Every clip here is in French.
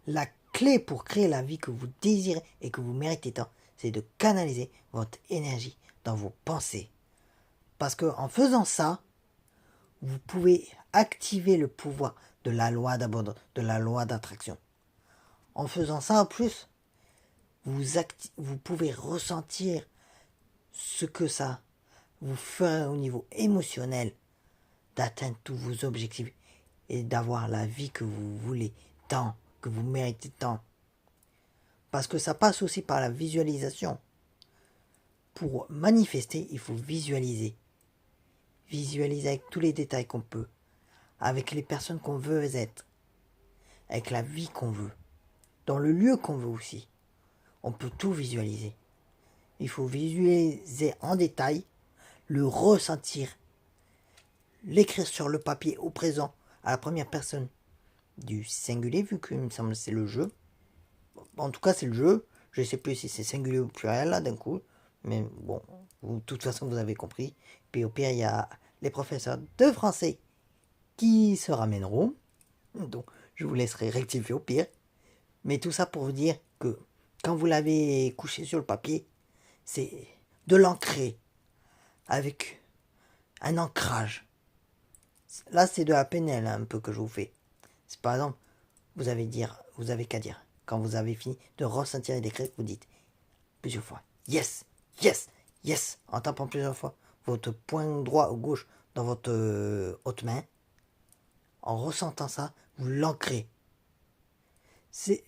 La clé pour créer la vie que vous désirez et que vous méritez tant, c'est de canaliser votre énergie dans vos pensées. Parce qu'en faisant ça, vous pouvez activer le pouvoir de la loi d'abondance, de la loi d'attraction. En faisant ça, en plus, vous pouvez ressentir ce que ça vous ferait au niveau émotionnel d'atteindre tous vos objectifs et d'avoir la vie que vous voulez tant, que vous méritez tant. Parce que ça passe aussi par la visualisation. Pour manifester, il faut visualiser. Visualiser avec tous les détails qu'on peut, avec les personnes qu'on veut être, avec la vie qu'on veut, dans le lieu qu'on veut aussi. On peut tout visualiser. Il faut visualiser en détail, le ressentir, l'écrire sur le papier au présent, à la première personne du singulier, vu qu'il me semble que c'est le jeu. En tout cas, c'est le jeu. Je ne sais plus si c'est singulier ou pluriel, là, d'un coup. Mais bon, de toute façon, vous avez compris. Puis au pire, il y a les professeurs de français qui se ramèneront. Donc, je vous laisserai rectifier au pire. Mais tout ça pour vous dire que quand vous l'avez couché sur le papier, c'est de l'ancrer avec un ancrage. Là, c'est de la PNL un peu que je vous fais. C'est par exemple, vous avez qu'à dire. Quand vous avez fini de ressentir et d'écrire, vous dites plusieurs fois yes, yes, yes, en tapant plusieurs fois votre poing droit ou gauche dans votre haute main. En ressentant ça, vous l'ancrez. C'est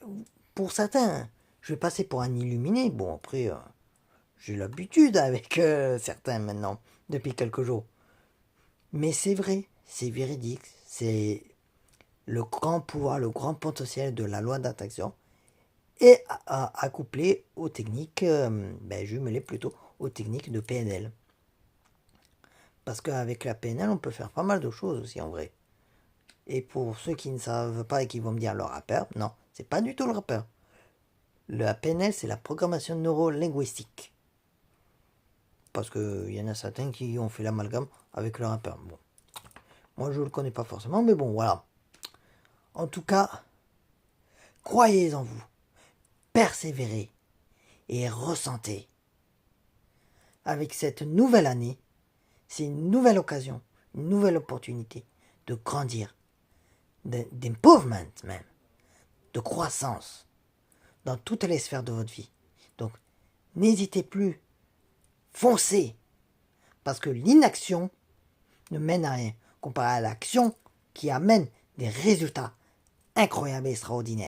pour certains, je vais passer pour un illuminé. Bon, après, j'ai l'habitude avec certains maintenant, depuis quelques jours. Mais c'est vrai, c'est véridique, c'est le grand pouvoir, le grand potentiel de la loi d'attraction et accouplé aux techniques, jumelé plutôt aux techniques de PNL. Parce qu'avec la PNL, on peut faire pas mal de choses aussi en vrai. Et pour ceux qui ne savent pas et qui vont me dire le rappeur, non, c'est pas du tout le rappeur. La PNL, c'est la programmation neuro-linguistique. Parce qu'il y en a certains qui ont fait l'amalgame avec le rappeur. Bon. Moi, je ne le connais pas forcément, mais bon, voilà. En tout cas, croyez en vous, persévérez et ressentez. Avec cette nouvelle année, c'est une nouvelle occasion, une nouvelle opportunité de grandir, d'improvement même, de croissance dans toutes les sphères de votre vie. Donc, n'hésitez plus, foncez, parce que l'inaction ne mène à rien, comparé à l'action qui amène des résultats incroyables et extraordinaires.